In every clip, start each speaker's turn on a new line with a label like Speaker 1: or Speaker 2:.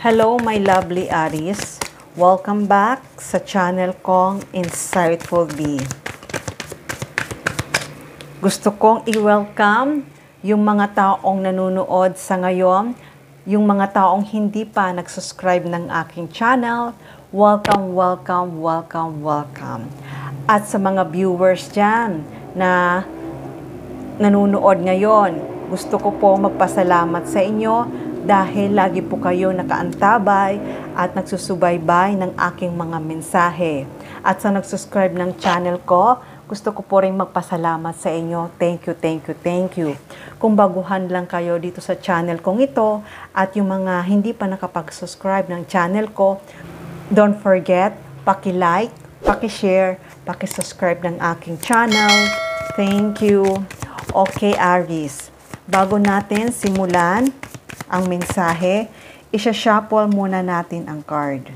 Speaker 1: Hello my lovely Aries. Welcome back sa channel kong Insightful Bee. Gusto kong i-welcome yung mga taong nanonood sa ngayon, yung mga taong hindi pa nag-subscribe ng aking channel. Welcome, welcome, welcome, welcome. At sa mga viewers dyan na nanonood ngayon, gusto ko po magpasalamat sa inyo dahil lagi po kayo nakaantabay at nagsusubaybay ng aking mga mensahe. At sa nag-subscribe ng channel ko, gusto ko po rin magpasalamat sa inyo. Thank you, thank you, thank you. Kung baguhan lang kayo dito sa channel kong ito at yung mga hindi pa nakapag-subscribe ng channel ko, don't forget, paki-like, paki-share, paki-subscribe ng aking channel. Thank you. Okay, Aries. Bago natin simulan ang mensahe, isa-shuffle muna natin ang card.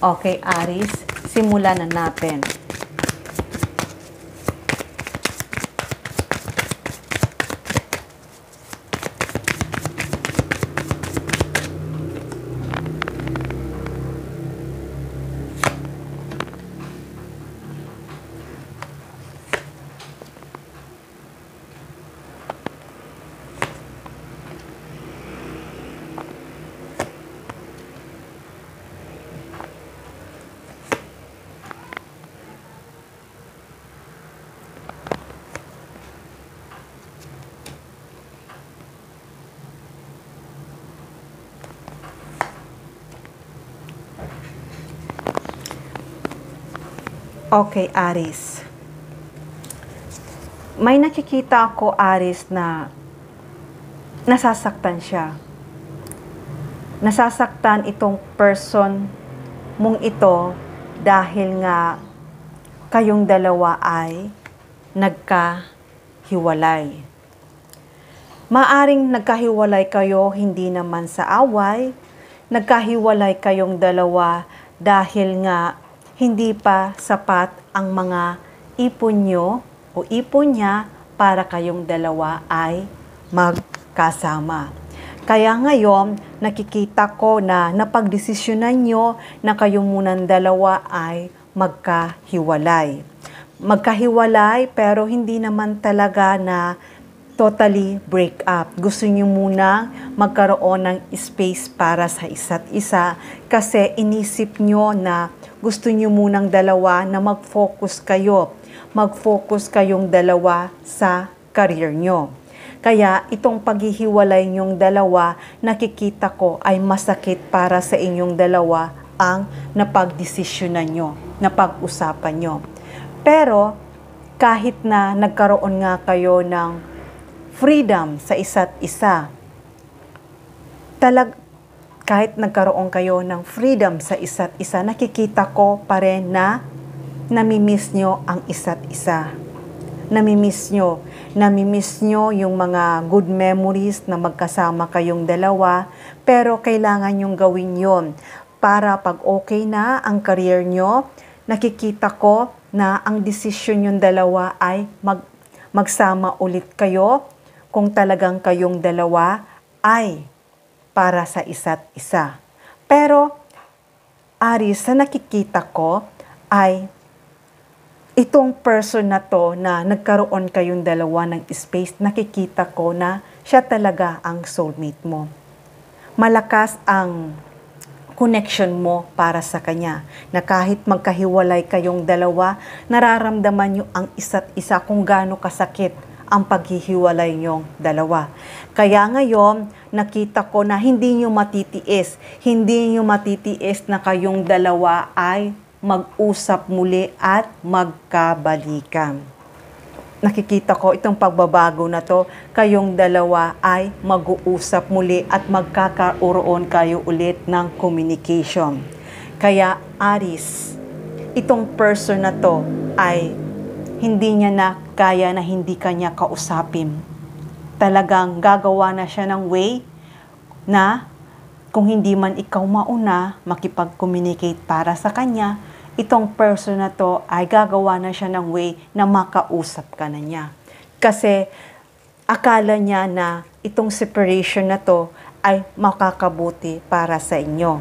Speaker 1: Okay, Aries, simulan na natin. Okay, Aries. May nakikita ako, Aries, na nasasaktan siya. Nasasaktan itong person mong ito dahil nga kayong dalawa ay nagkahiwalay. Maaring nagkahiwalay kayo hindi naman sa away, nagkahiwalay kayong dalawa dahil nga hindi pa sapat ang mga ipon nyo o ipon niya para kayong dalawa ay magkasama. Kaya ngayon, nakikita ko na napagdesisyonan nyo na kayo munang dalawa ay magkahiwalay. Magkahiwalay pero hindi naman talaga na totally break up. Gusto nyo munang magkaroon ng space para sa isa't isa kasi inisip nyo na gusto nyo munang dalawa na mag-focus kayo. Mag-focus kayong dalawa sa career nyo. Kaya itong paghihiwalay nyong dalawa, nakikita ko ay masakit para sa inyong dalawa ang napagdesisyonan nyo, napag-usapan nyo. Pero kahit na nagkaroon nga kayo ng freedom sa isa't isa, kahit nagkaroon kayo ng freedom sa isa't isa, nakikita ko pa rin na namimiss nyo ang isa't isa. Namimiss nyo yung mga good memories na magkasama kayong dalawa, pero kailangan nyong gawin yon para pag okay na ang career nyo, nakikita ko na ang desisyon yung dalawa ay magsama ulit kayo kung talagang kayong dalawa ay para sa isa't isa. Pero, Aries, sa nakikita ko ay itong person na to na nagkaroon kayong dalawa ng space, nakikita ko na siya talaga ang soulmate mo. Malakas ang connection mo para sa kanya, na kahit magkahiwalay kayong dalawa, nararamdaman nyo ang isa't isa kung gaano kasakit ang paghihiwalay nyong dalawa. Kaya ngayon, nakita ko na hindi nyo matitiis na kayong dalawa ay mag-usap muli at magkabalikan. Nakikita ko itong pagbabago na to, kayong dalawa ay mag-uusap muli at magkakaroon kayo ulit ng communication. Kaya Aries, itong person na to ay hindi niya na kaya na hindi kanya kausapin. Talagang gagawa na siya ng way na kung hindi man ikaw mauna makipag-communicate para sa kanya, itong person na to ay gagawa na siya ng way na makausap ka na niya. Kasi akala niya na itong separation na to ay makakabuti para sa inyo.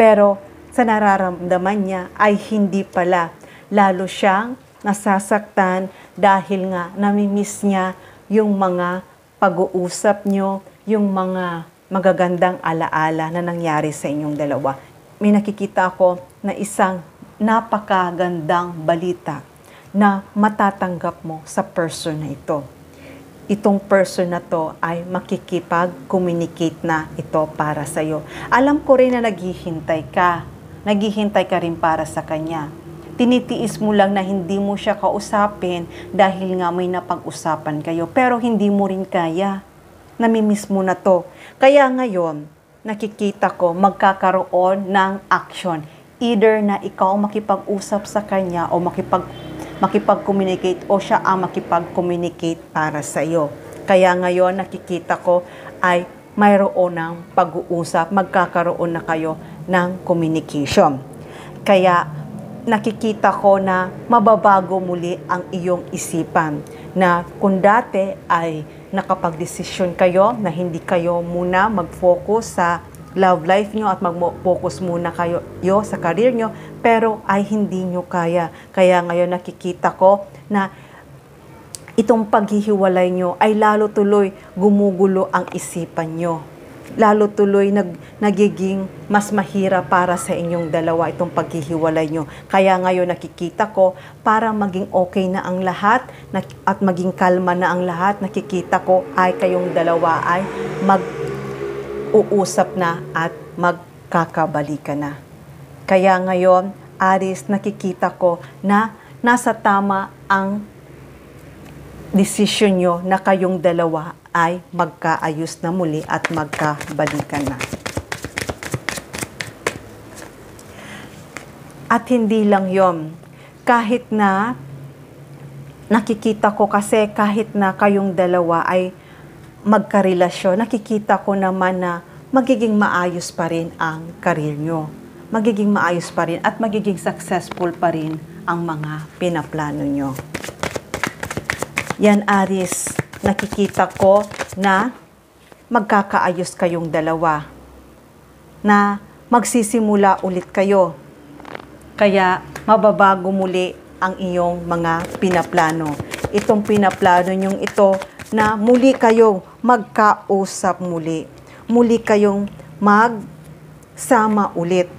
Speaker 1: Pero sa nararamdaman niya ay hindi pala. Lalo siyang nasasaktan dahil nga namimiss niya yung mga pag-uusap nyo, yung mga magagandang alaala na nangyari sa inyong dalawa. May nakikita ako na isang napakagandang balita na matatanggap mo sa person na ito. Itong person na to ay makikipag-communicate na ito para sa iyo. Alam ko rin na naghihintay ka. Naghihintay ka rin para sa kanya. Tinitiis mo lang na hindi mo siya kausapin dahil nga may napag-usapan kayo. Pero hindi mo rin kaya. Namimiss mo na to. Kaya ngayon, nakikita ko magkakaroon ng action. Either na ikaw makipag-usap sa kanya o makipag-communicate o siya ang makipag-communicate para sa iyo. Kaya ngayon nakikita ko ay mayroon ng pag-uusap, magkakaroon na kayo ng communication. Kaya nakikita ko na mababago muli ang iyong isipan na kung dati ay nakapag-desisyon kayo na hindi kayo muna mag-focus sa love life nyo at mag-focus muna kayo sa career nyo, pero ay hindi nyo kaya. Kaya ngayon nakikita ko na itong paghihiwalay nyo ay lalo tuloy gumugulo ang isipan nyo. Lalo tuloy nagiging mas mahirap para sa inyong dalawa itong paghihiwalay nyo. Kaya ngayon nakikita ko para maging okay na ang lahat at maging kalma na ang lahat, nakikita ko ay kayong dalawa ay mag-uusap na at magkakabalikan na. Kaya ngayon, Aries, nakikita ko na nasa tama ang desisyon nyo na kayong dalawa ay magkaayos na muli at magkabalikan na. At hindi lang yon, kahit na nakikita ko kasi kahit na kayong dalawa ay magkarelasyon, nakikita ko naman na magiging maayos pa rin ang karir nyo. Magiging maayos pa rin at magiging successful pa rin ang mga pinaplano nyo. Yan, Aries, nakikita ko na magkakaayos kayong dalawa. Na magsisimula ulit kayo. Kaya mababago muli ang iyong mga pinaplano. Itong pinaplano nyong ito na muli kayong magkausap muli. Muli kayong magsama ulit.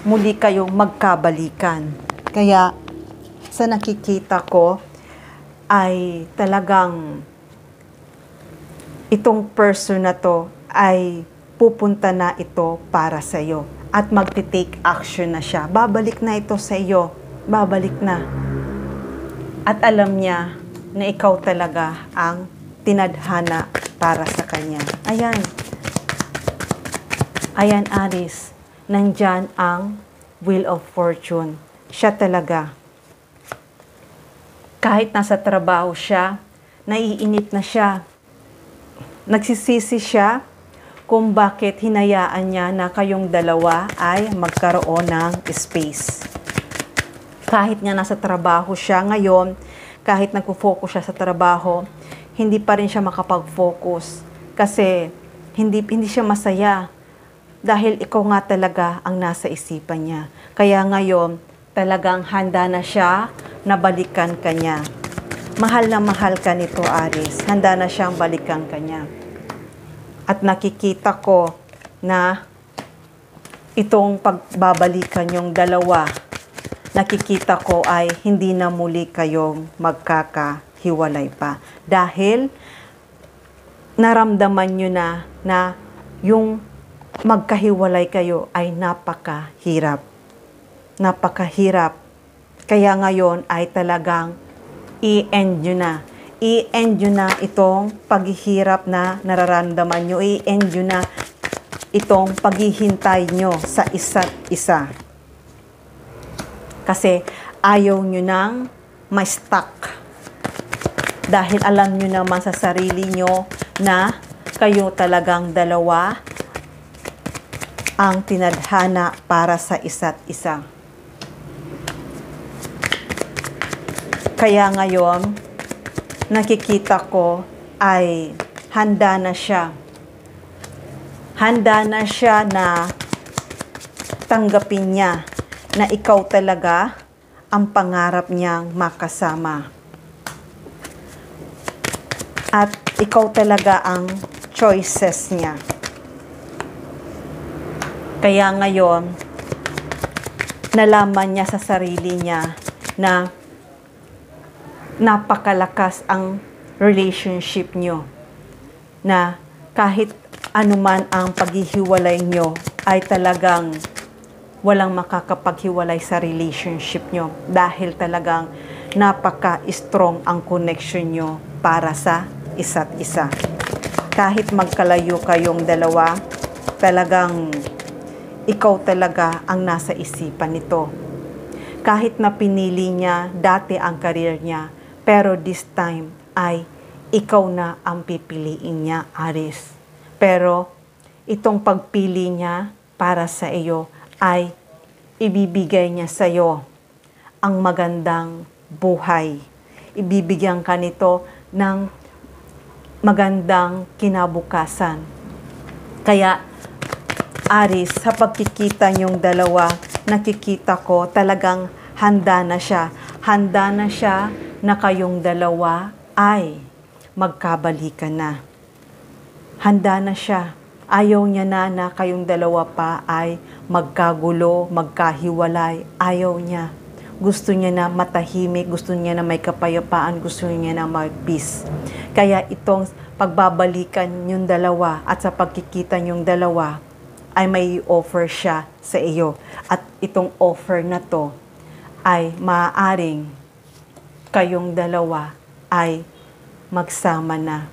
Speaker 1: Muli kayong magkabalikan. Kaya sa nakikita ko ay talagang itong person na to ay pupunta na ito para sa iyo at magti-take action na siya. Babalik na ito sa iyo. Babalik na. At alam niya na ikaw talaga ang tinadhana para sa kanya. Ayan. Ayan, Aries. Nandyan ang Wheel of Fortune. Siya talaga. Kahit nasa trabaho siya, naiinip na siya. Nagsisisi siya kung bakit hinayaan niya na kayong dalawa ay magkaroon ng space. Kahit nga nasa trabaho siya ngayon, kahit nagpo-focus siya sa trabaho, hindi pa rin siya makapag-focus kasi hindi siya masaya dahil ikaw nga talaga ang nasa isipan niya. Kaya ngayon, talagang handa na siya na balikan ka niya. Mahal na mahal ka nito, Aries. Handa na siyang balikan ka niya. At nakikita ko na itong pagbabalikan yung dalawa, nakikita ko ay hindi na muli kayong magkakahiwalay pa. Dahil naramdaman nyo na yung magkahiwalay kayo ay napakahirap. Napakahirap. Kaya ngayon ay talagang i-end nyo na. I-end nyo na itong paghihirap na nararamdaman nyo. I-end nyo na itong paghihintay nyo sa isa't isa. Kasi ayaw nyo nang ma-stuck. Dahil alam nyo naman sa sarili nyo na kayo talagang dalawa ang tinadhana para sa isa't isa. Kaya ngayon, nakikita ko ay handa na siya. Handa na siya na tanggapin niya na ikaw talaga ang pangarap niyang makasama. At ikaw talaga ang choices niya. Kaya ngayon, nalaman niya sa sarili niya na napakalakas ang relationship niyo. Na kahit anuman ang paghihiwalay niyo ay talagang walang makakapaghiwalay sa relationship niyo. Dahil talagang napaka-strong ang connection niyo para sa isa't isa. Kahit magkalayo kayong dalawa, talagang ikaw talaga ang nasa isipan nito. Kahit na pinili niya dati ang career niya, pero this time ay ikaw na ang pipiliin niya, Aries. Pero itong pagpili niya para sa iyo ay ibibigay niya sa iyo ang magandang buhay. Ibibigyan ka nito ng magandang kinabukasan. Kaya, Aries, sa pagkikita niyong dalawa, nakikita ko talagang handa na siya. Handa na siya na kayong dalawa ay magkabalikan na. Handa na siya. Ayaw niya na kayong dalawa pa ay magkagulo, magkahiwalay. Ayaw niya. Gusto niya na matahimik, gusto niya na may kapayapaan, gusto niya na may peace. Kaya itong pagbabalikan yung dalawa at sa pagkikita yung dalawa ay may offer siya sa iyo. At itong offer na to ay maaaring kayong dalawa ay magsama na.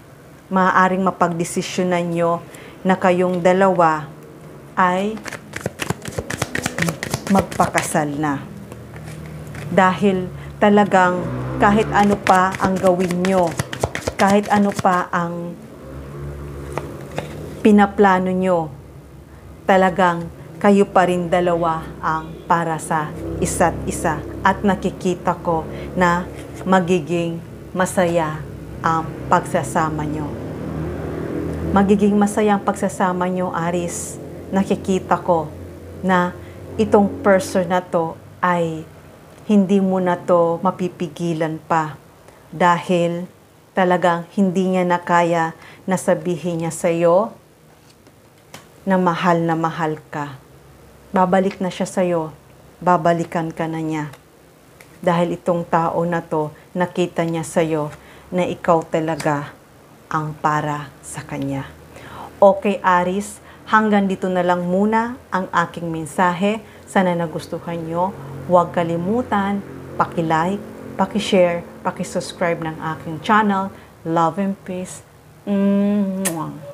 Speaker 1: Maaaring mapagdesisyonan nyo na kayong dalawa ay magpakasal na. Dahil talagang kahit ano pa ang gawin nyo, kahit ano pa ang pinaplano nyo, talagang kayo pa rin dalawa ang para sa isa't isa. At nakikita ko na magiging masaya ang pagsasama nyo. Magiging masaya ang pagsasama nyo, Aries. Nakikita ko na itong person na to ay hindi mo na to mapipigilan pa. Dahil talagang hindi niya na kaya na sabihin niya sa'yo na mahal ka. Babalik na siya sa'yo. Babalikan ka na niya. Dahil itong tao na to, nakita niya sa'yo na ikaw talaga ang para sa kanya. Okay, Aries, hanggang dito na lang muna ang aking mensahe. Sana nagustuhan nyo. Huwag kalimutan, paki-like, paki-share, paki-subscribe ng aking channel. Love and peace. Mwah.